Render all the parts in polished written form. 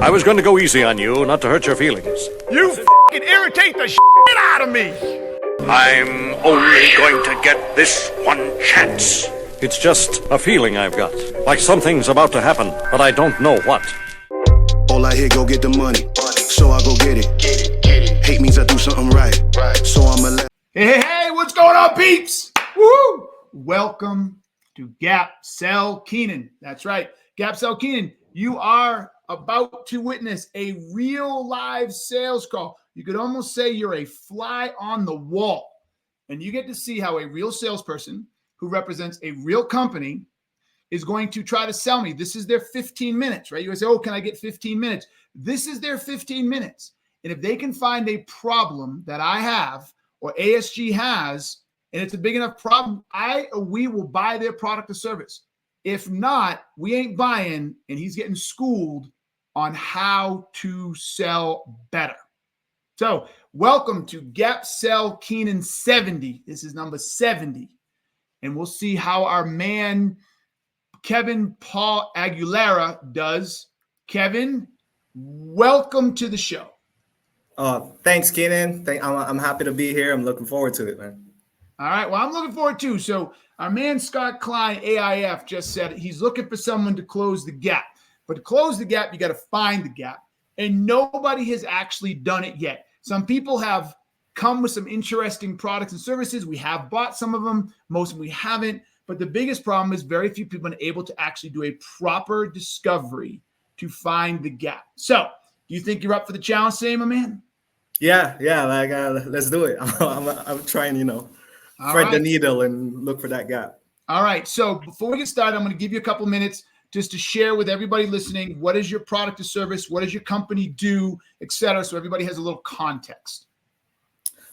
I was going to go easy on you, not to hurt your feelings. You f***ing irritate the shit out of me! I'm only going to get this one chance. It's just a feeling I've got. Like something's about to happen, but I don't know what. All I hear, go get the money. So I go get it. Hate means I do something right. So I'm a Hey, what's going on, peeps? Woo! Welcome to Gap Sell Keenan. That's right. Gap Sell Keenan. You are about to witness a real live sales call. You could almost say you're a fly on the wall. And you get to see how a real salesperson who represents a real company is going to try to sell me. This is their 15 minutes, right? You would say, oh, can I get 15 minutes? This is their 15 minutes. And if they can find a problem that I have or ASG has, and it's a big enough problem, we will buy their product or service. If not, we ain't buying, and he's getting schooled on how to sell better. So welcome to Gap Sell Keenan 70. This is number 70. And we'll see how our man, Kevin Paul Aguilera, does. Kevin, welcome to the show. Thanks, Keenan. I'm happy to be here. I'm looking forward to it, man. All right. Well, I'm looking forward too. So our man, Scott Klein, AIF, just said he's looking for someone to close the gap. But to close the gap, you got to find the gap. And nobody has actually done it yet. Some people have come with some interesting products and services. We have bought some of them. Most of them we haven't. But the biggest problem is very few people have been able to actually do a proper discovery to find the gap. So do you think you're up for the challenge today, my man? Yeah. Let's do it. I'm trying, thread the needle and look for that gap. All right. So before we get started, I'm going to give you a couple minutes just to share with everybody listening, what is your product or service? What does your company do, et cetera, so everybody has a little context.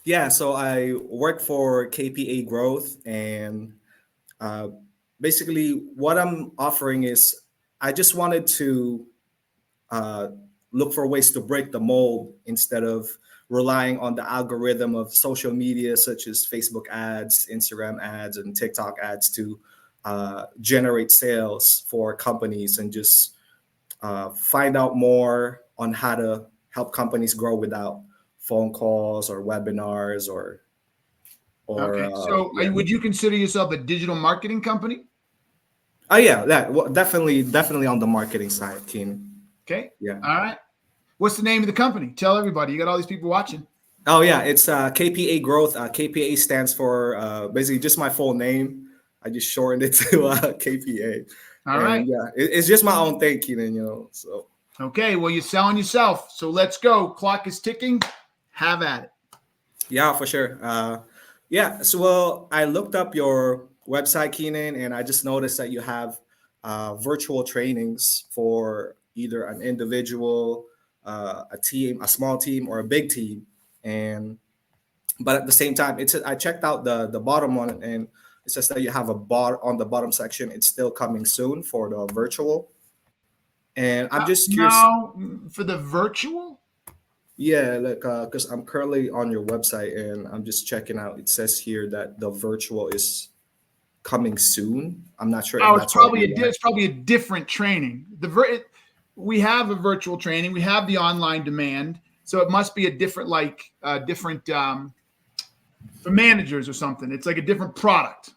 Yeah. So I work for KPA Growth, and basically what I'm offering is I just wanted to look for ways to break the mold instead of relying on the algorithm of social media such as Facebook ads, Instagram ads, and TikTok ads to generate sales for companies, and just find out more on how to help companies grow without phone calls or webinars or okay. So would you consider yourself a digital marketing company? Oh yeah, definitely on the marketing side, Keenan. Okay. Yeah. All right. What's the name of the company? Tell everybody. You got all these people watching. Oh yeah, it's KPA Growth. KPA stands for basically just my full name. I just shortened it to KPA. All right. Yeah, it's just my own thing, Keenan. So. Okay. Well, you're selling yourself. So let's go. Clock is ticking. Have at it. Yeah, for sure. So I looked up your website, Keenan, and I just noticed that you have virtual trainings for either an individual, a team, a small team, or a big team. But at the same time, I checked out the bottom one, and it says that you have on the bottom section. It's still coming soon for the virtual. And I'm just curious. Now, for the virtual? Yeah, because I'm currently on your website and I'm just checking out. It says here that the virtual is coming soon. I'm not sure. Oh, it's probably a different training. We have a virtual training. We have the online demand, so it must be a different for managers or something. It's like a different product.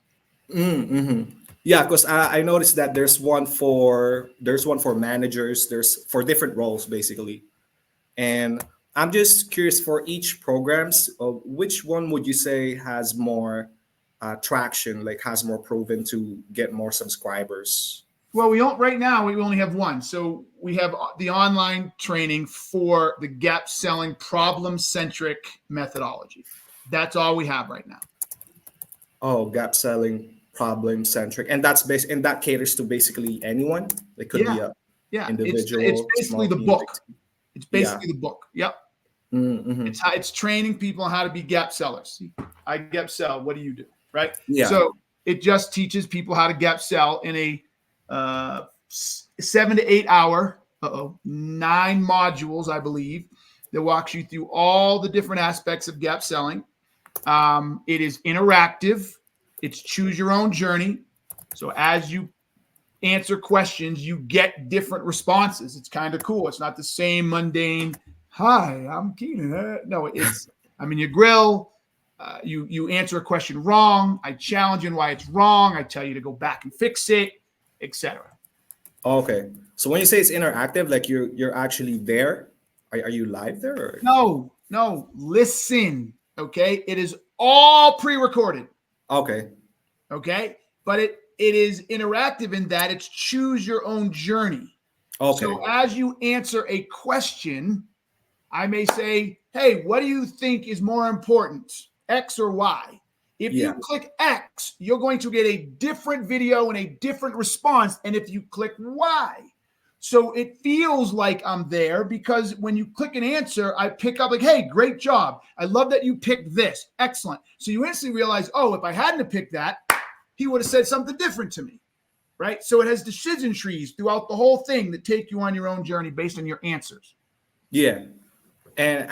Mm-hmm. Yeah, because I noticed that there's one for managers. There's for different roles basically, and I'm just curious for each programs, which one would you say has more traction, like has more proven to get more subscribers? Well, right now we only have one. So we have the online training for the gap selling problem-centric methodology. That's all we have right now. Oh, gap selling problem-centric. And that caters to basically anyone. It could be a individual. It's basically the book. It's basically the book. Yep. Mm-hmm. It's training people on how to be gap sellers. I gap sell. What do you do? Right. Yeah. So it just teaches people how to gap sell in a 7 to 8 hour, 9 modules, I believe, that walks you through all the different aspects of gap selling. It is interactive. It's choose your own journey. So as you answer questions, you get different responses. It's kind of cool. It's not the same mundane, hi, I'm Keenan. No, it's, I'm in your grill. You answer a question wrong. I challenge you on why it's wrong. I tell you to go back and fix it, etc. Okay. So when you say it's interactive, like you're actually there, are you live there? Or? No, listen. Okay. It is all pre-recorded. Okay. Okay. But it is interactive in that it's choose your own journey. Okay. So as you answer a question, I may say, hey, what do you think is more important, X or Y? If you click X, you're going to get a different video and a different response. And if you click Y, so it feels like I'm there because when you click an answer, I pick up like, hey, great job. I love that you picked this. Excellent. So you instantly realize, oh, if I hadn't have picked that, he would have said something different to me, right? So it has decision trees throughout the whole thing that take you on your own journey based on your answers. Yeah. And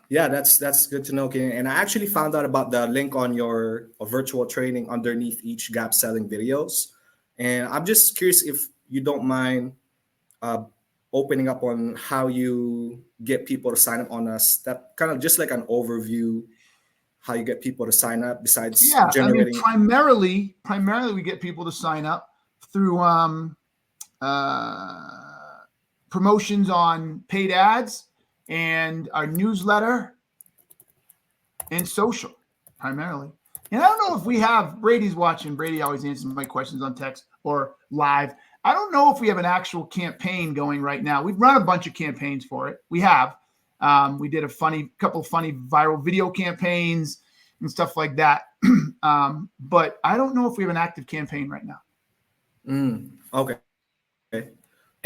that's good to know. And I actually found out about the link on your virtual training underneath each gap selling videos. And I'm just curious if you don't mind opening up on how you get people to sign up on a step, kind of just like an overview, how you get people to sign up besides generating. I mean, primarily we get people to sign up through promotions on paid ads and our newsletter and social primarily. And I don't know if we have, Brady's watching. Brady always answers my questions on text or live. I don't know if we have an actual campaign going right now. We've run a bunch of campaigns for it. We have. We did a couple funny viral video campaigns and stuff like that. But I don't know if we have an active campaign right now. Okay.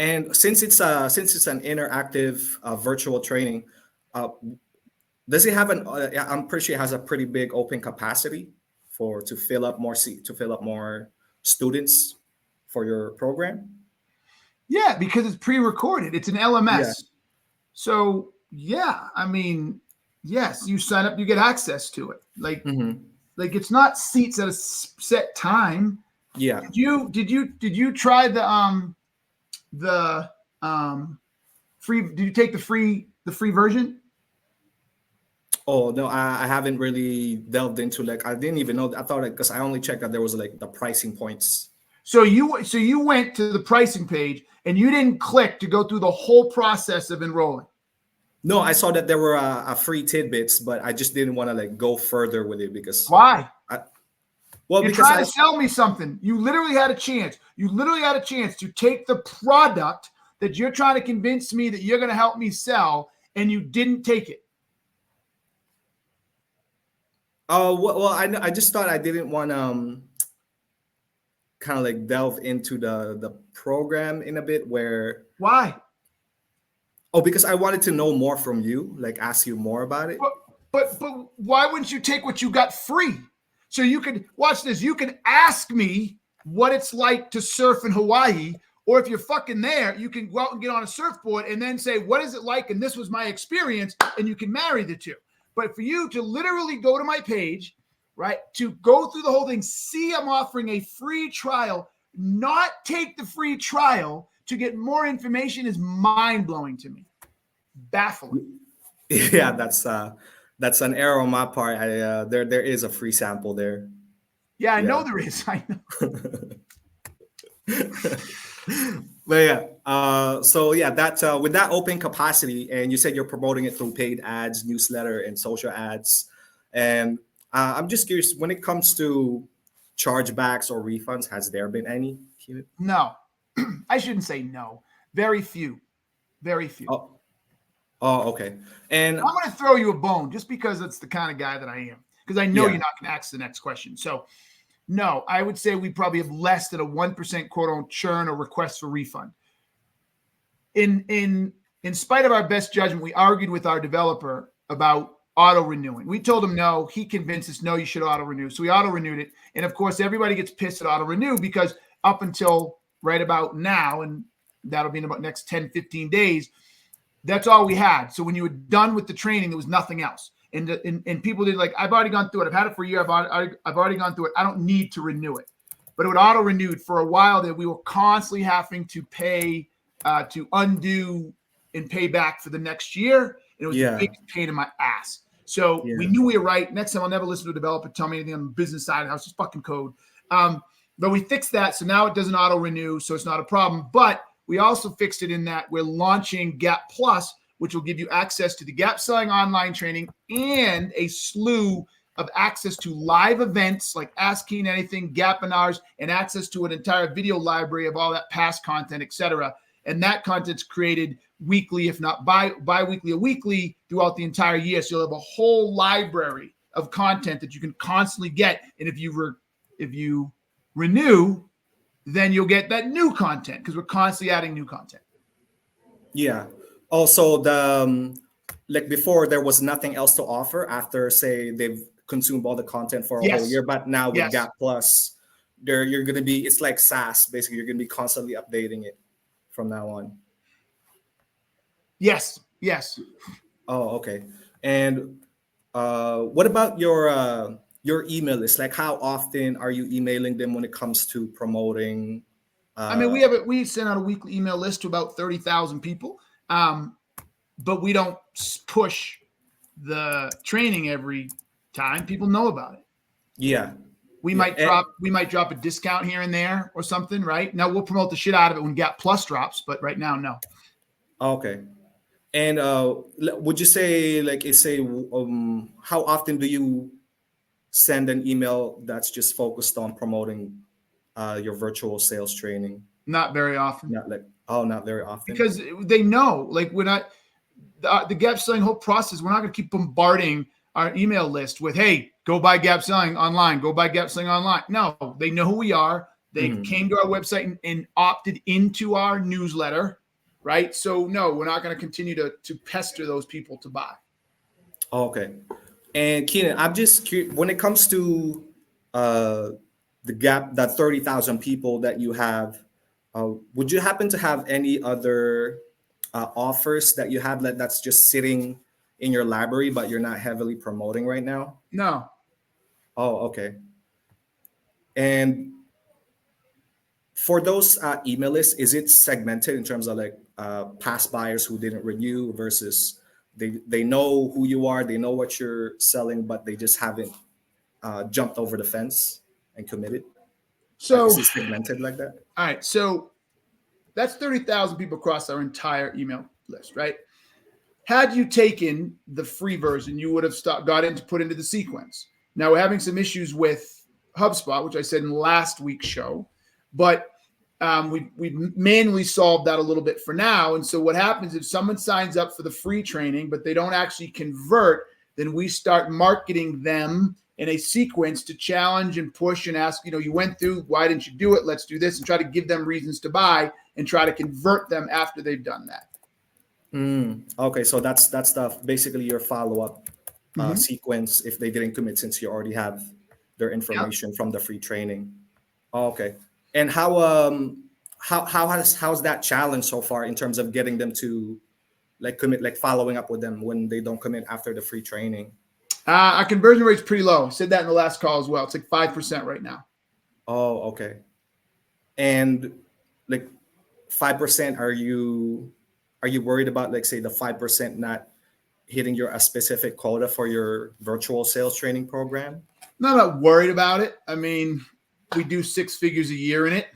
And since it's an interactive virtual training, does it have I'm pretty sure it has a pretty big open capacity to fill up more students for your program? Yeah, because it's pre-recorded. It's an LMS. Yeah. So yeah, I mean, yes, you sign up, you get access to it. Like it's not seats at a set time. Yeah. Did you try the free? Did you take the free version? Oh no, I haven't really delved into I didn't even know. I thought because I only checked that there was the pricing points. So you went to the pricing page and you didn't click to go through the whole process of enrolling. No, I saw that there were free tidbits, but I just didn't want to go further with it because why? You're because trying to sell me something. You literally had a chance. You literally had a chance to take the product that you're trying to convince me that you're going to help me sell, and you didn't take it. Well, I just thought I didn't want kind of delve into the program in a bit where. Why? Oh, because I wanted to know more from you, ask you more about it. But why wouldn't you take what you got free? So you could watch this. You can ask me what it's like to surf in Hawaii, or if you're fucking there, you can go out and get on a surfboard and then say, what is it like? And this was my experience, and you can marry the two. But for you to literally go to my page, right, to go through the whole thing, see I'm offering a free trial, not take the free trial to get more information is mind-blowing to me. Baffling. Yeah, that's an error on my part. There is a free sample there. Yeah, I know there is. I know. But yeah, so yeah, that with that open capacity, and you said you're promoting it through paid ads, newsletter, and social ads, and I'm just curious when it comes to chargebacks or refunds, has there been any? No, I shouldn't say no. Very few. Oh, okay. And I'm going to throw you a bone just because it's the kind of guy that I am, because I know you're not going to ask the next question. So no, I would say we probably have less than a 1% quote on churn or request for refund. In spite of our best judgment, we argued with our developer about auto renewing. We told him no. He convinced us, no, you should auto renew. So we auto renewed it. And of course, everybody gets pissed at auto renew because up until right about now, and that'll be in about next 10, 15 days, that's all we had. So when you were done with the training, there was nothing else. And people did I've already gone through it. I've had it for a year. I've already gone through it. I don't need to renew it. but it would auto renewed for a while. That we were constantly having to pay to undo and pay back for the next year. And it was the biggest pain in my ass. So we knew we were right. Next time I'll never listen to a developer tell me anything on the business side of the house. Just fucking code. But we fixed that. So now it doesn't auto renew. So it's not a problem. But we also fixed it in that we're launching Gap Plus, which will give you access to the Gap Selling online training and a slew of access to live events like Ask Keenan Anything, Gapinars, and access to an entire video library of all that past content, etc. And that content's created weekly, if not bi-weekly or weekly, throughout the entire year. So you'll have a whole library of content that you can constantly get. And if you renew, then you'll get that new content because we're constantly adding new content. Yeah. Also, like before, there was nothing else to offer after, say, they've consumed all the content for a whole year. But now with Gap Plus, you're going to be, it's like SaaS, basically. You're going to be constantly updating it from now on. Yes. Oh, okay. And what about your email list? Like, how often are you emailing them when it comes to promoting? I mean, we send out a weekly email list to about 30,000 people. But we don't push the training every time. People know about it. Yeah. We might drop a discount here and there or something, right? Now we'll promote the shit out of it when Gap Plus drops, but right now, no. Okay. And would you say, like, how often do you send an email that's just focused on promoting your virtual sales training? Not very often. Not very often. Because they know, like, we're not the Gap Selling whole process. We're not going to keep bombarding our email list with, hey, go buy Gap Selling online, go buy Gap Selling online. No, they know who we are. They came to our website and opted into our newsletter, right? So no, we're not going to continue to pester those people to buy. Okay. And Keenan, I'm just curious, when it comes to the Gap, that 30,000 people that you have, would you happen to have any other offers that you have that's just sitting in your library, but you're not heavily promoting right now? No. Oh, okay. And for those email lists, is it segmented in terms of like past buyers who didn't renew versus they know who you are, they know what you're selling, but they just haven't jumped over the fence and committed? So is it segmented like that? All right. So that's 30,000 people across our entire email list, right? Had you taken the free version, you would have put into the sequence. Now we're having some issues with HubSpot, which I said in last week's show, but we manually solved that a little bit for now. And so what happens if someone signs up for the free training, but they don't actually convert, then we start marketing them in a sequence to challenge and push and ask, you went through, why didn't you do it? Let's do this, and try to give them reasons to buy and try to convert them after they've done that. Okay, so that's basically your follow-up sequence if they didn't commit, since you already have their information from the free training. Okay. And how's that challenge so far in terms of getting them to like commit, like following up with them when they don't commit after the free training? Our conversion rate's pretty low. I said that in the last call as well. It's like 5% right now. Oh, okay. And like 5%, are you worried about, like, say, the 5% not hitting a specific quota for your virtual sales training program? No, I'm not worried about it. I mean, we do 6 figures a year in it.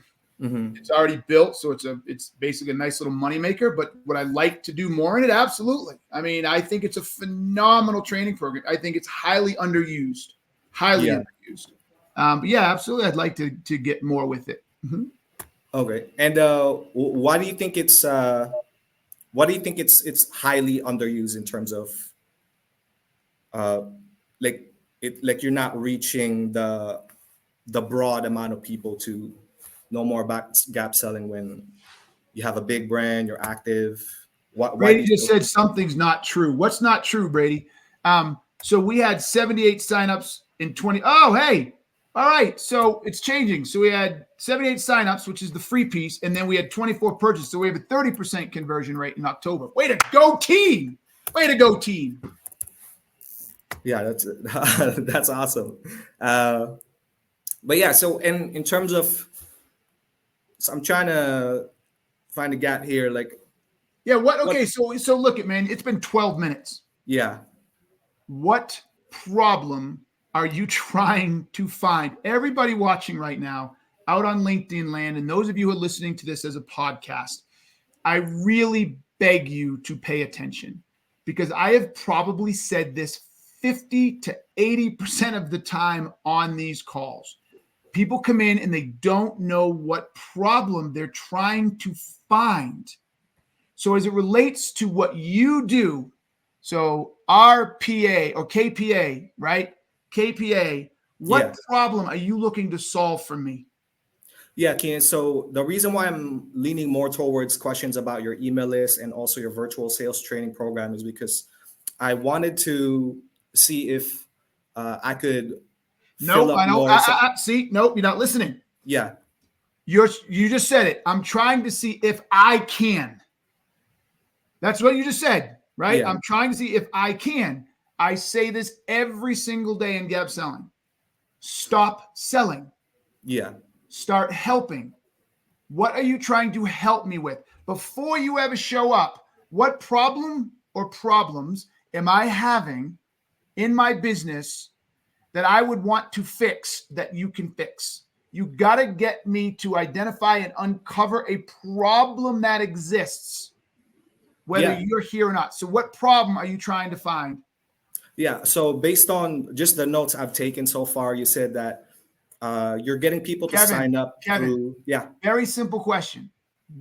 It's already built, so it's basically a nice little moneymaker. But would I like to do more in it? Absolutely. I mean, I think it's a phenomenal training program. I think it's highly underused. Underused. But yeah, absolutely. I'd like to get more with it. Okay. And why do you think it's highly underused in terms of like you're not reaching the broad amount of people to know more about Gap Selling when you have a big brand, you're active? Brady just said something's not true. What's not true, Brady? So we had 78 signups in 20. Oh, hey. All right. So it's changing. So we had 78 signups, which is the free piece. And then we had 24 purchases. So we have a 30% conversion rate in October. Way to go, team. Way to go, team. Yeah, that's awesome. But yeah, so in terms of, so I'm trying to find a gap here. Like, Yeah. What? Okay. So look it, man. It's been 12 minutes. yeah, What problem are you trying to find? Everybody watching right now out on LinkedIn land, and those of you who are listening to this as a podcast, I really beg you to pay attention, because I have probably said this 50 to 80% of the time on these calls. People come in and they don't know what problem they're trying to find. So as it relates to what you do, so RPA or KPA, right? KPA, what problem are you looking to solve for me? Yeah, Keenan. So the reason why I'm leaning more towards questions about your email list and also your virtual sales training program is because I wanted to see if I could fill No, up I don't. more. See, nope, you're not listening. Yeah, You just said it. I'm trying to see if I can. That's what you just said, right? Yeah. I'm trying to see if I can. I say this every single day in Gap Selling. Stop selling. yeah, Start helping. What are you trying to help me with? Before you ever show up, what problem or problems am I having in my business that I would want to fix that you can fix? You got to get me to identify and uncover a problem that exists, whether you're here or not. So what problem are you trying to find? Yeah. So based on just the notes I've taken so far, you said that you're getting people to sign up through. Yeah. Very simple question.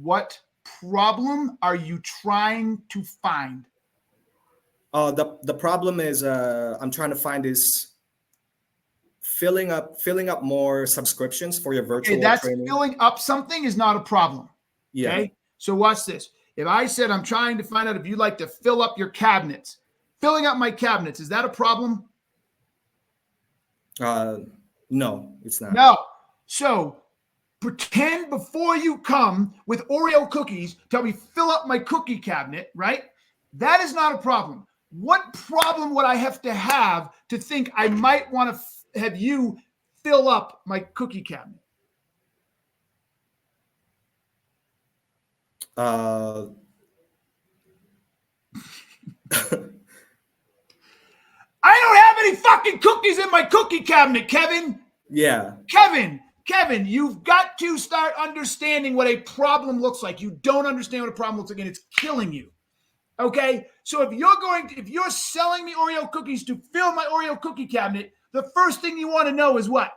What problem are you trying to find? The problem is I'm trying to find is filling up more subscriptions for your virtual training. Filling up something is not a problem. Yeah. Okay. So watch this. If I said I'm trying to find out if you'd like to fill up your cabinets, filling up my cabinets, is that a problem? No, it's not. No. So pretend before you come with Oreo cookies, tell me fill up my cookie cabinet, right? That is not a problem. What problem would I have to think I might want to have you fill up my cookie cabinet? Uh, I don't have any fucking cookies in my cookie cabinet, Kevin. Yeah. Kevin, you've got to start understanding what a problem looks like. You don't understand what a problem looks like, and it's killing you. Okay? So if you're selling me Oreo cookies to fill my Oreo cookie cabinet, the first thing you want to know is what?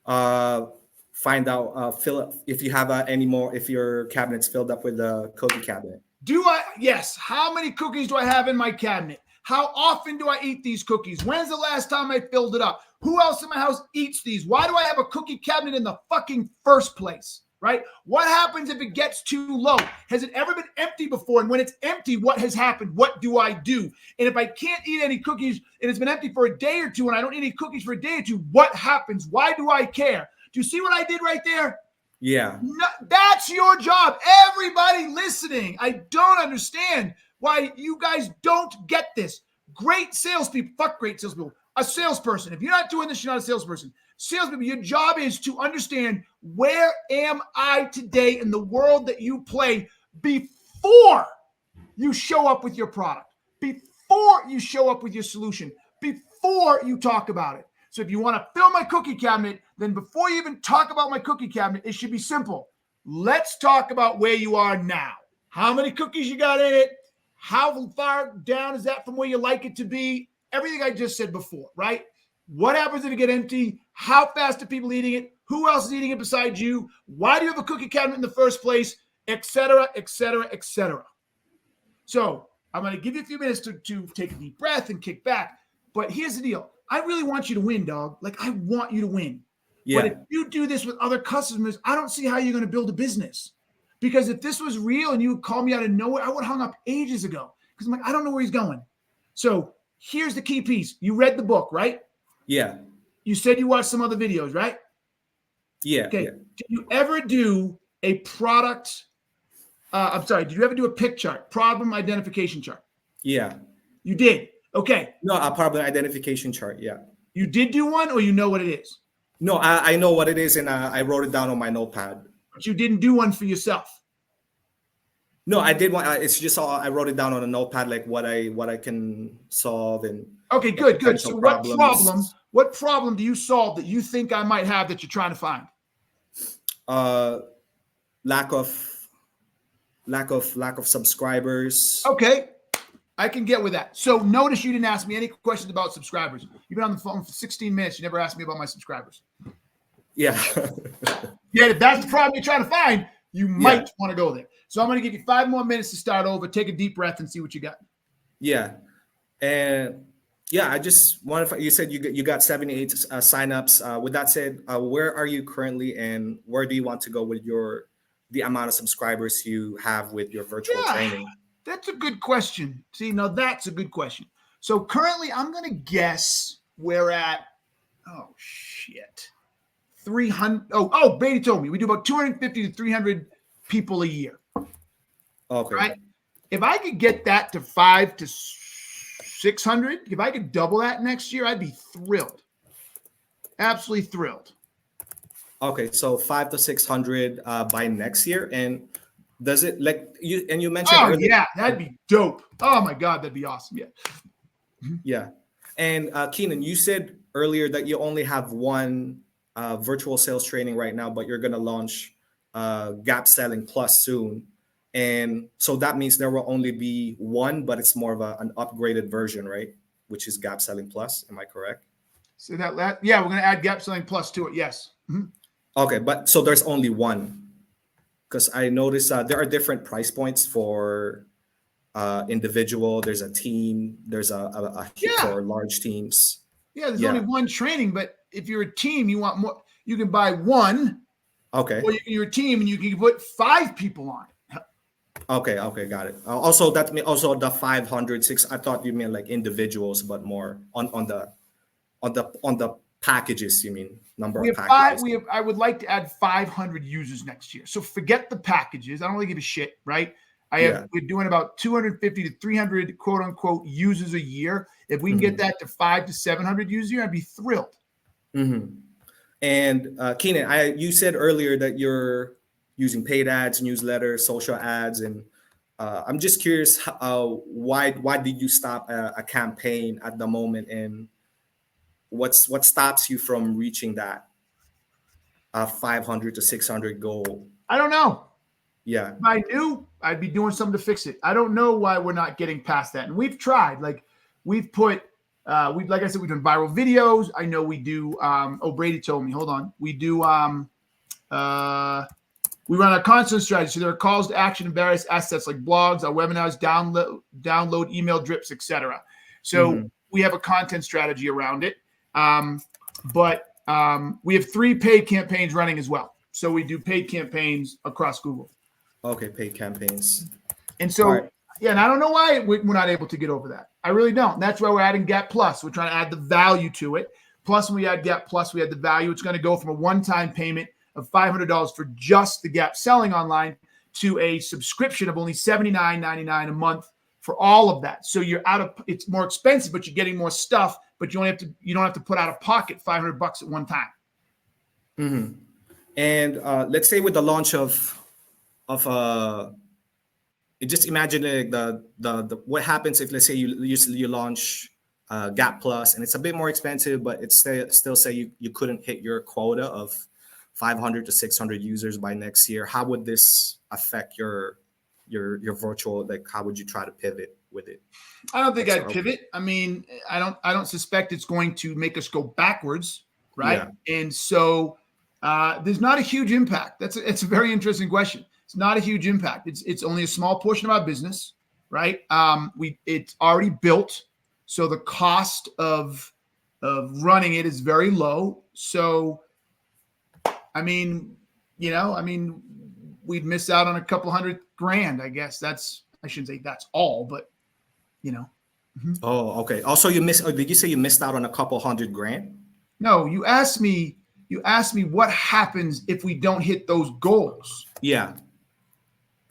Find out, fill up if you have any more, if your cabinet's filled up with the cookie cabinet. Yes. How many cookies do I have in my cabinet? How often do I eat these cookies? When's the last time I filled it up? Who else in my house eats these? Why do I have a cookie cabinet in the fucking first place? Right? What happens if it gets too low? Has it ever been empty before? And when it's empty, what has happened? What do I do? And if I can't eat any cookies and it's been empty for a day or two and I don't eat any cookies for a day or two, what happens? Why do I care? Do you see what I did right there? Yeah. No, that's your job. Everybody listening, I don't understand why you guys don't get this. Great salespeople, fuck great salespeople. A salesperson, if you're not doing this, you're not a salesperson. Salespeople, your job is to understand, where am I today in the world that you play before you show up with your product, before you show up with your solution, before you talk about it. So if you want to fill my cookie cabinet, then before you even talk about my cookie cabinet, it should be simple. Let's talk about where you are now. How many cookies you got in it? How far down is that from where you like it to be? Everything I just said before, right? What happens if it get empty? How fast are people eating it? Who else is eating it besides you? Why do you have a cookie cabinet in the first place? Et cetera, et cetera, et cetera. So I'm going to give you a few minutes to take a deep breath and kick back. But here's the deal. I really want you to win, dog. Like, I want you to win. Yeah. But if you do this with other customers, I don't see how you're going to build a business. Because if this was real and you would call me out of nowhere, I would have hung up ages ago. Because I'm like, I don't know where he's going. So here's the key piece. You read the book, right? Yeah. You said you watched some other videos, right? Yeah. Okay. Yeah. Did you ever do a product? Did you ever do a pick chart, problem identification chart? Yeah. You did. Okay. No, a problem identification chart. Yeah. You did do one, or you know what it is? No, I know what it is, and I wrote it down on my notepad. But you didn't do one for yourself. No, I did one. It's just I wrote it down on a notepad, like what I can solve and. Okay, good. So problems. what problem do you solve that you think I might have that you're trying to find? Lack of subscribers. Okay, I can get with that. So notice you didn't ask me any questions about subscribers. You've been on the phone for 16 minutes. You never asked me about my subscribers. Yeah. Yeah, if that's the problem you're trying to find, you might want to go there. So I'm going to give you 5 more minutes to start over. Take a deep breath and see what you got. Yeah. And yeah, I just wanted. You said you got 78 signups. With that said, where are you currently, and where do you want to go with the amount of subscribers you have with your virtual training? That's a good question. See, now that's a good question. So currently, I'm going to guess we're at 300. Oh, Brady told me we do about 250 to 300 people a year. Okay. Right. If I could get that to 500 to 600, if I could double that next year, I'd be thrilled. Absolutely thrilled. Okay, so 500 to 600 by next year, and does it like you? And you mentioned. Oh yeah, that'd be dope. Oh my God, that'd be awesome. Yeah. Yeah, and Keenan, you said earlier that you only have one virtual sales training right now, but you're going to launch Gap Selling Plus soon. And so that means there will only be one, but it's more of an upgraded version, right? Which is Gap Selling Plus. Am I correct? So we're going to add Gap Selling Plus to it. Yes. Mm-hmm. Okay, but so there's only one, because I noticed there are different price points for individual. There's a team. There's a for large teams. Yeah, there's only one training, but if you're a team, you want more. You can buy one. Okay. Or you're a team, and you can put 5 people on it. Okay, got it. Also, that mean also the 500, 6. I thought you meant like individuals, but more on the packages. You mean number of packages? I would like to add 500 users next year. So forget the packages. I don't really give a shit, right? We're doing about 250 to 300 quote unquote users a year. If we can get that to 500 to 700 users a year, I'd be thrilled. Mm-hmm. And Keenan, you said earlier that you're using paid ads, newsletters, social ads, and I'm just curious why did you stop a campaign at the moment, and what stops you from reaching that 500 to 600 goal? I don't know. Yeah, if I knew, I'd be doing something to fix it. I don't know why we're not getting past that, and we've tried. Like we've put. Like I said, we've done viral videos. I know we do. Brady told me. Hold on. We do. We run a content strategy. So there are calls to action in various assets like blogs, our webinars, download email drips, etc. So we have a content strategy around it. But we have 3 paid campaigns running as well. So we do paid campaigns across Google. Okay, paid campaigns. And so, and I don't know why we're not able to get over that. I really don't. And that's why we're adding Gap Plus. We're trying to add the value to it. Plus, when we add Gap Plus, we add the value. It's going to go from a one-time payment of $500 for just the Gap Selling online to a subscription of only $79.99 a month for all of that. So it's more expensive, but you're getting more stuff, but you don't have to put out of pocket $500 at one time. Mm-hmm. And let's say with the launch of just imagine the what happens if, let's say, you launch Gap Plus and it's a bit more expensive, but it's still say you couldn't hit your quota of 500 to 600 users by next year. How would this affect your virtual? Like, how would you try to pivot with it? I don't think I'd pivot. I mean, I don't suspect it's going to make us go backwards, right? Yeah. And so there's not a huge impact. It's a very interesting question. It's not a huge impact. It's only a small portion of our business, right? It's already built, so the cost of running it is very low. So, I mean, we'd miss out on a couple $100,000, I guess. I shouldn't say that's all, but Mm-hmm. Oh, okay. Also, did you say you missed out on a couple $100,000? No, you asked me what happens if we don't hit those goals. Yeah.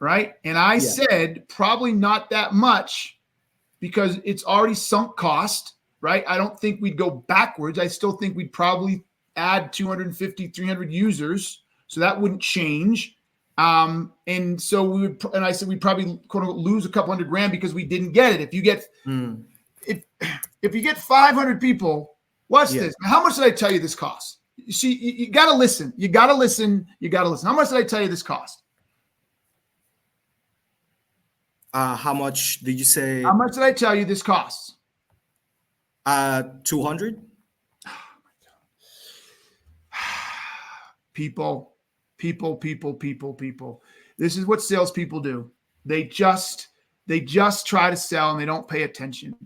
Right. And I said probably not that much, because it's already sunk cost. right? I don't think we'd go backwards. I still think we'd probably add 250, 300 users. So that wouldn't change. And so we would, and I said, we'd probably quote unquote lose a couple $100,000 because we didn't get it. If you get, if you get 500 people, watch this. How much did I tell you this costs? You see, you got to listen. You got to listen. You got to listen. How much did I tell you this cost? How much did you say? How much did I tell you this costs? 200. People. This is what salespeople do. They just try to sell and they don't pay attention.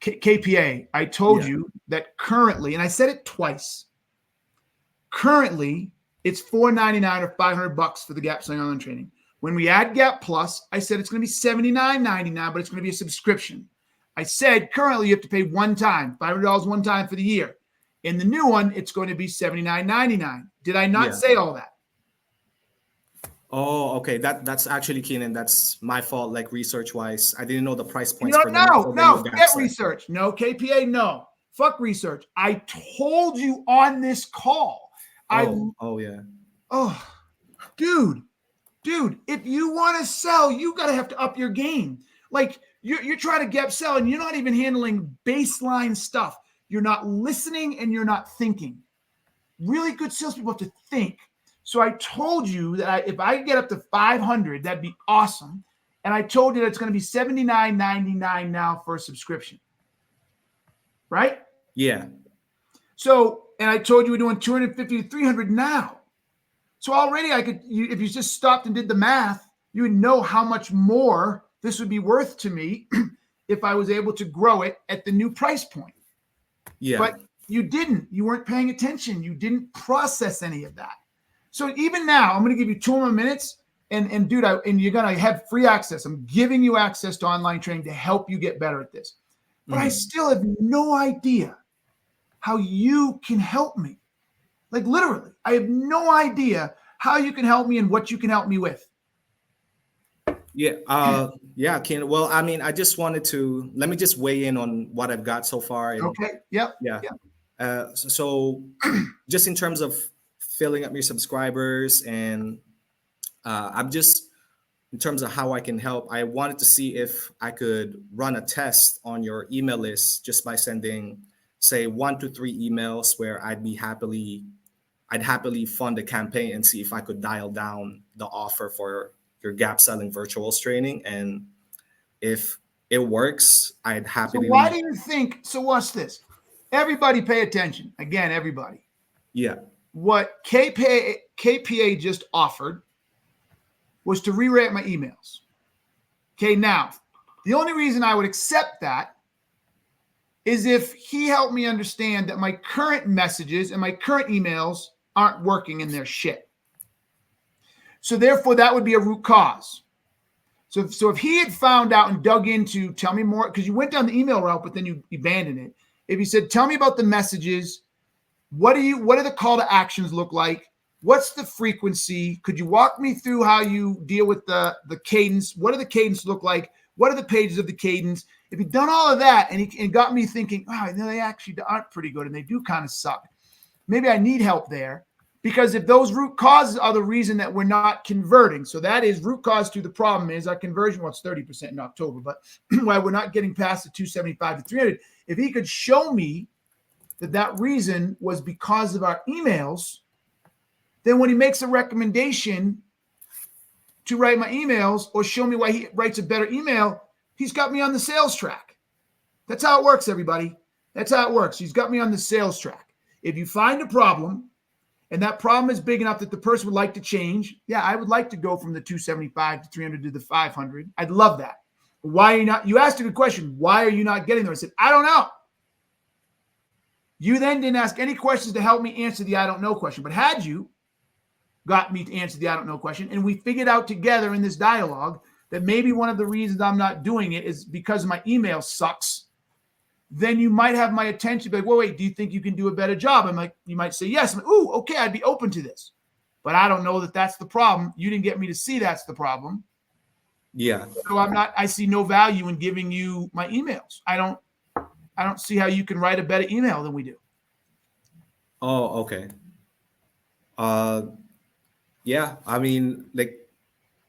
KPA, I told you that currently, and I said it twice. Currently, it's $499 or $500 for the Gap Selling Online Training. When we add Gap Plus, I said it's going to be $79.99, but it's going to be a subscription. I said currently you have to pay one time, $500 one time for the year. In the new one, it's going to be $79.99. Did I not say all that? Oh, okay. That's actually, Keenan, that's my fault, like research-wise. I didn't know the price points. No, forget research. No, KPA, no. Fuck research. I told you on this call. Dude, if you want to sell, you got to have to up your game. Like you're trying to get sell and you're not even handling baseline stuff. You're not listening and you're not thinking. Really good salespeople have to think. So I told you that if I get up to 500, that'd be awesome. And I told you that it's going to be $79.99 now for a subscription. Right? Yeah. So, and I told you we're doing 250 to 300 now. So already I could, if you just stopped and did the math, you would know how much more this would be worth to me if I was able to grow it at the new price point. Yeah. But you didn't. You weren't paying attention. You didn't process any of that. So even now, I'm going to give you 2 more minutes. And dude, and you're going to have free access. I'm giving you access to online training to help you get better at this. But I still have no idea how you can help me. Like literally, I have no idea how you can help me and what you can help me with. Yeah, Ken. Well, I mean, I just wanted to let me just weigh in on what I've got so far. And, okay. Yep. So just in terms of filling up your subscribers, and I'm just in terms of how I can help. I wanted to see if I could run a test on your email list just by sending, say, 1 to 3 emails where I'd happily fund a campaign and see if I could dial down the offer for your Gap Selling Virtuals training. And if it works, I'd happily. So why do you think? So watch this. Everybody pay attention. Again, everybody. Yeah. What KPA just offered was to re-rate my emails. Okay, now, the only reason I would accept that is if he helped me understand that my current messages and my current emails aren't working and they're shit. So therefore, that would be a root cause. So if he had found out and dug into, tell me more, because you went down the email route, but then you abandoned it. If he said, tell me about the messages, what do the call to actions look like? What's the frequency? Could you walk me through how you deal with the cadence? What do the cadence look like? What are the pages of the cadence? If he'd done all of that and got me thinking, wow, they actually aren't pretty good and they do kind of suck. Maybe I need help there, because if those root causes are the reason that we're not converting, so that is root cause to the problem is our conversion, well, it's 30% in October, but why we're not getting past the 275 to 300. If he could show me that reason was because of our emails, then when he makes a recommendation to write my emails or show me why he writes a better email, he's got me on the sales track. That's how it works, everybody. That's how it works. He's got me on the sales track. If you find a problem and that problem is big enough that the person would like to change, yeah, I would like to go from the 275 to 300 to the 500. I'd love that. Why are you not? You asked a good question. Why are you not getting there? I said, I don't know. You then didn't ask any questions to help me answer the I don't know question. But had you got me to answer the I don't know question, and we figured out together in this dialogue that maybe one of the reasons I'm not doing it is because my email sucks, then you might have my attention. Be like, well, wait, do you think you can do a better job? I'm like, you might say yes. I'm like, ooh, okay, I'd be open to this. But I don't know that that's the problem. You didn't get me to see that's the problem. So I see no value in giving you my emails. I I don't see how you can write a better email than we do. Oh, okay. Yeah, I mean, like,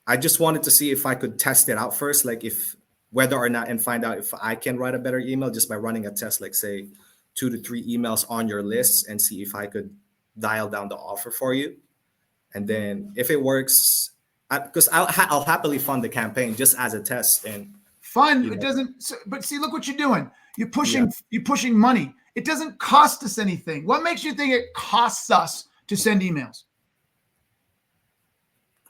I just wanted to see if I could test it out first, like if whether or not, and find out if I can write a better email just by running a test, like say 2 to 3 emails on your list, and see if I could dial down the offer for you. And then if it works, because I'll happily fund the campaign just as a test. And Fun. you It know, doesn't. But see, look what you're doing. You're yeah. pushing money. It doesn't cost us anything. What makes you think it costs us to send emails?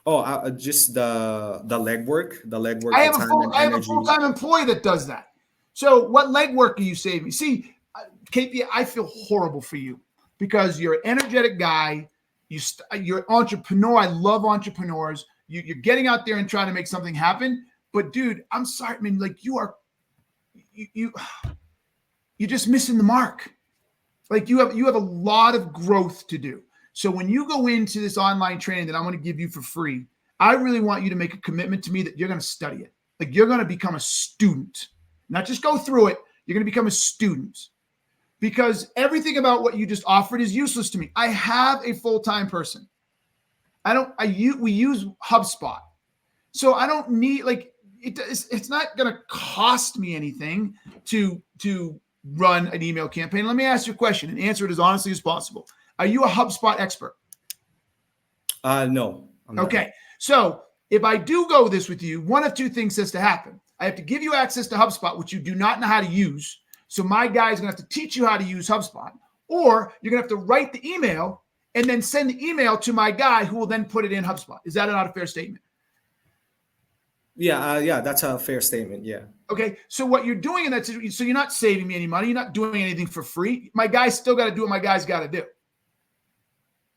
Oh, just the legwork, I the have a time and energy. full-time employee that does that. So what legwork are you saving? See, KP, I feel horrible for you because you're an energetic guy. You're an entrepreneur. I love entrepreneurs. You're getting out there and trying to make something happen. But dude, I'm sorry. I mean, like you're just missing the mark. Like you have a lot of growth to do. So when you go into this online training that I'm going to give you for free, I really want you to make a commitment to me that you're going to study it. Like you're going to become a student, not just go through it. You're going to become a student because everything about what you just offered is useless to me. I have a full-time person. We use HubSpot. So I don't need it's not going to cost me anything to run an email campaign. Let me ask you a question and answer it as honestly as possible. Are you a HubSpot expert? No. I'm not. Okay. So if I do go this with you, one of two things has to happen. I have to give you access to HubSpot, which you do not know how to use. So my guy is going to have to teach you how to use HubSpot, or you're going to have to write the email and then send the email to my guy who will then put it in HubSpot. Is that not a fair statement? Yeah, that's a fair statement. Yeah. Okay, so what you're doing in that situation, so you're not saving me any money. You're not doing anything for free. My guy's still got to do what my guy's got to do,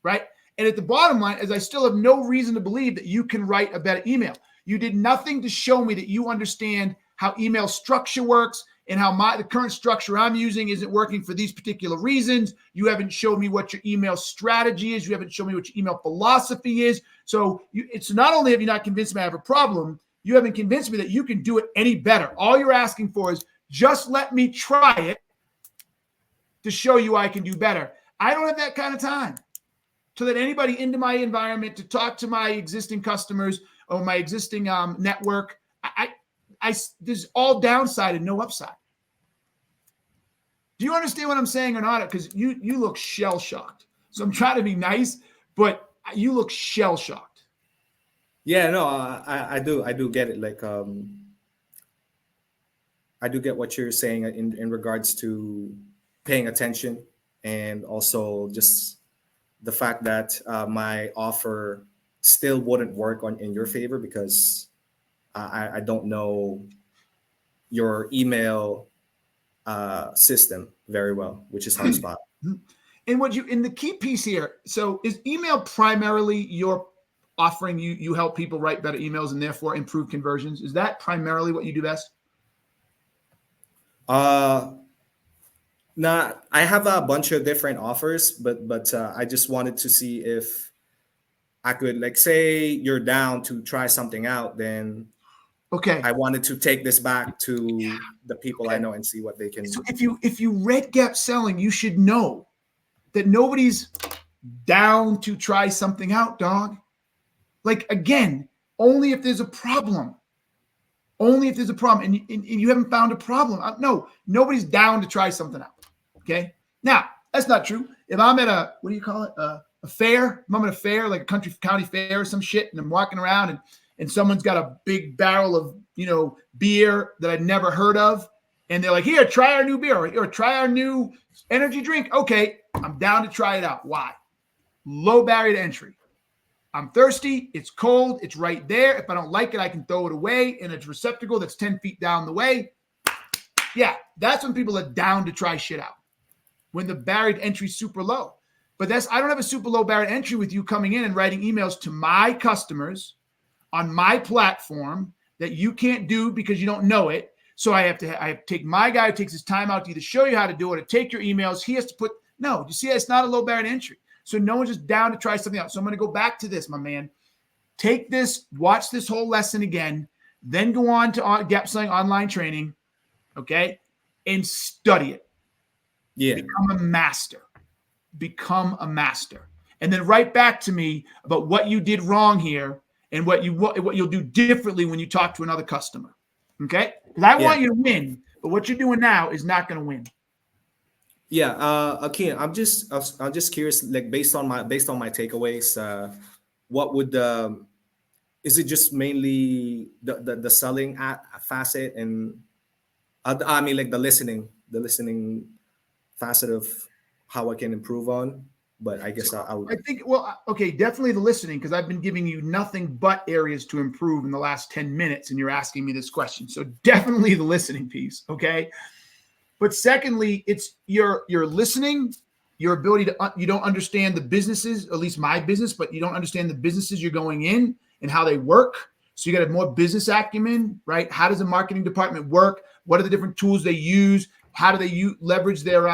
right? And at the bottom line is I still have no reason to believe that you can write a better email. You did nothing to show me that you understand how email structure works and how the current structure I'm using isn't working for these particular reasons. You haven't showed me what your email strategy is. You haven't shown me what your email philosophy is. So it's not only have you not convinced me I have a problem, you haven't convinced me that you can do it any better. All you're asking for is just let me try it to show you I can do better. I don't have that kind of time to let anybody into my environment to talk to my existing customers or my existing network. There's all downside and no upside. Do you understand what I'm saying or not? Because you look shell-shocked. So I'm trying to be nice, but you look shell-shocked. Yeah, no, I do get it. Like, I do get what you're saying in regards to paying attention, and also just the fact that my offer still wouldn't work in your favor because I don't know your email system very well, which is HubSpot. And the key piece here, so is email primarily your offering? You help people write better emails and therefore improve conversions? Is that primarily what you do best? Nah, I have a bunch of different offers, but I just wanted to see if I could, like, say you're down to try something out, then okay, I wanted to take this back to the people I know and see what they can. So if you read Gap Selling, you should know that nobody's down to try something out, dog. Like, again, only if there's a problem. Only if there's a problem, and you haven't found a problem. No, nobody's down to try something out. Okay. Now, that's not true. If I'm at a, what do you call it? A fair. If I'm at a fair, like a county fair or some shit, and I'm walking around and someone's got a big barrel of, beer that I'd never heard of. And they're like, here, try our new beer or try our new energy drink. Okay. I'm down to try it out. Why? Low barrier to entry. I'm thirsty. It's cold. It's right there. If I don't like it, I can throw it away in a receptacle that's 10 feet down the way. Yeah. That's when people are down to try shit out. When the barrier to entry is super low. But I don't have a super low barrier to entry with you coming in and writing emails to my customers on my platform that you can't do because you don't know it. So I have to take my guy who takes his time out to either show you how to do it or take your emails. He has to you see, it's not a low barrier to entry. So no one's just down to try something out. So I'm going to go back to this, my man. Take this, watch this whole lesson again, then go on to Gap Selling online training. Okay. and study it. Yeah. Become a master. Become a master. And then write back to me about what you did wrong here and what you'll do differently when you talk to another customer. Okay? Because I want you to win, but what you're doing now is not going to win. Yeah. Keenan, I'm just curious, like based on my takeaways, what would is it just mainly the selling facet and I mean like the listening facet of how I can improve on? But I guess I would. I think, well, okay, definitely the listening, because I've been giving you nothing but areas to improve in the last 10 minutes, and you're asking me this question. So definitely the listening piece, okay? But secondly, it's your listening, your ability to, you don't understand the businesses, at least my business, but you don't understand the businesses you're going in and how they work. So you got to have more business acumen, right? How does a marketing department work? What are the different tools they use? How do they leverage their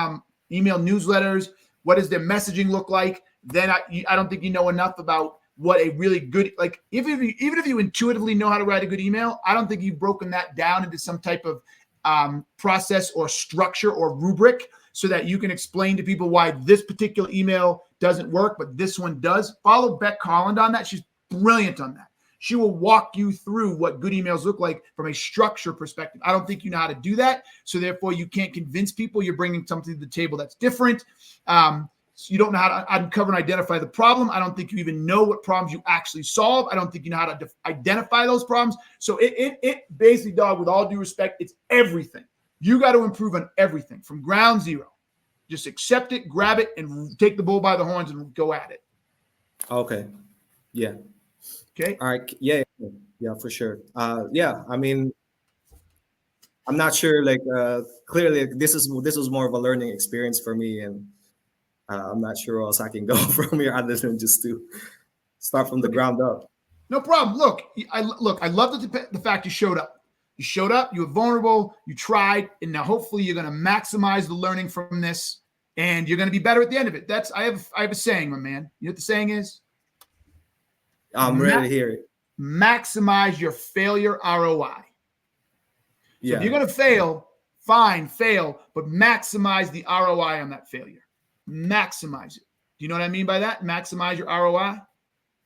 email newsletters? What does their messaging look like? Then I don't think you know enough about what a really good, like even if you intuitively know how to write a good email, I don't think you've broken that down into some type of process or structure or rubric so that you can explain to people why this particular email doesn't work, but this one does. Follow Beck Holland on that. She's brilliant on that. She will walk you through what good emails look like from a structure perspective. I don't think you know how to do that. So therefore you can't convince people you're bringing something to the table that's different. So you don't know how to uncover and identify the problem. I don't think you even know what problems you actually solve. I don't think you know how to identify those problems. So it basically, dog, with all due respect, it's everything. You got to improve on everything from ground zero. Just accept it, grab it, and take the bull by the horns and go at it. Okay. Yeah. Okay. All right. Yeah, for sure. Yeah. I mean, I'm not sure. Like, clearly, this was more of a learning experience for me, and I'm not sure where else I can go from here other than just to start from the ground up. No problem. Look, I love the fact you showed up. You showed up. You were vulnerable. You tried, and now hopefully you're going to maximize the learning from this, and you're going to be better at the end of it. I have a saying, my man. You know what the saying is? I'm ready to hear it. Maximize your failure ROI. Yeah. So if you're going to fail, fine, fail, but maximize the ROI on that failure. Maximize it. Do you know what I mean by that? Maximize your ROI?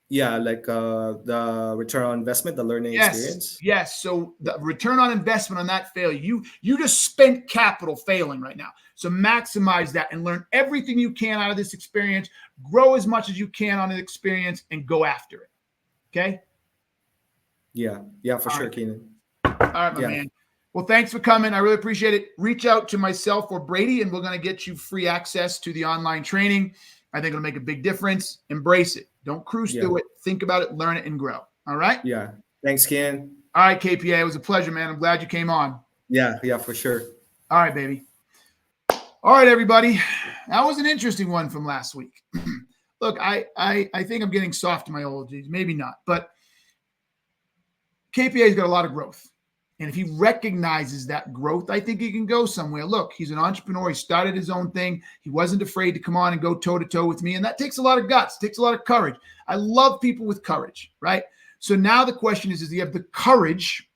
Yeah, like the return on investment, the learning experience. Yes. So the return on investment on that failure, you just spent capital failing right now. So maximize that and learn everything you can out of this experience. Grow as much as you can on the experience and go after it. Okay? Yeah, for sure, Keenan. All right, my man. Well, thanks for coming. I really appreciate it. Reach out to myself or Brady, and we're going to get you free access to the online training. I think it'll make a big difference. Embrace it. Don't cruise through it. Think about it, learn it, and grow. All right? Yeah. Thanks, Ken. All right, KPA. It was a pleasure, man. I'm glad you came on. Yeah, for sure. All right, baby. All right, everybody. That was an interesting one from last week. Look, I think I'm getting soft to my old age. Maybe not. But KPA's got a lot of growth. And if he recognizes that growth, I think he can go somewhere. Look, he's an entrepreneur. He started his own thing. He wasn't afraid to come on and go toe-to-toe with me. And that takes a lot of guts. It takes a lot of courage. I love people with courage, right? So now the question is, does he have the courage?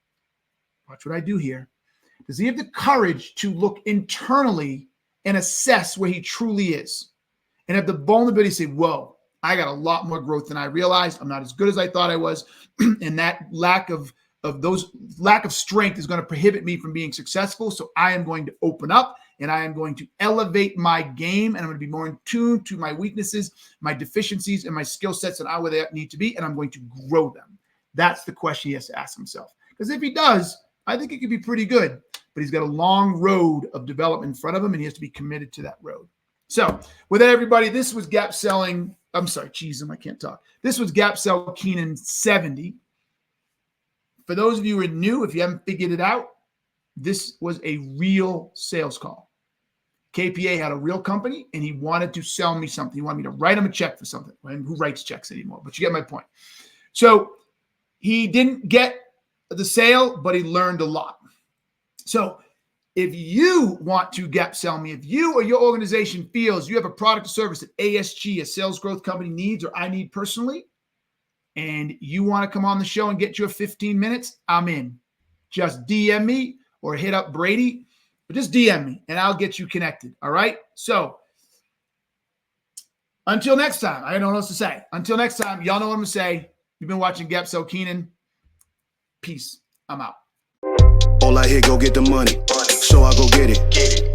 Watch what I do here. Does he have the courage to look internally and assess where he truly is? And have the vulnerability to say, whoa, I got a lot more growth than I realized. I'm not as good as I thought I was. And that lack of strength is going to prohibit me from being successful. So I am going to open up and I am going to elevate my game, and I'm going to be more in tune to my weaknesses, my deficiencies, and my skill sets that are where they need to be, and I'm going to grow them. That's the question he has to ask himself. Because if he does, I think it could be pretty good. But he's got a long road of development in front of him, and he has to be committed to that road. So with that, everybody, this was Gap Selling. I'm sorry, I can't talk. This was Gap Sell Keenan 70. For those of you who are new, if you haven't figured it out, this was a real sales call. KPA had a real company, and he wanted to sell me something. He wanted me to write him a check for something. And who writes checks anymore? But you get my point. So he didn't get the sale, but he learned a lot. So if you want to gap sell me, if you or your organization feels you have a product or service that ASG, a sales growth company, needs or I need personally, and you want to come on the show and get your 15 minutes, I'm in. Just DM me or hit up Brady, But just DM me and I'll get you connected. All right. So until next time, I don't know what else to say. Until next time, y'all know what I'm going to say. You've been watching Gap Sell Keenan. Peace. I'm out. All I hear, go get the money. So I go get it.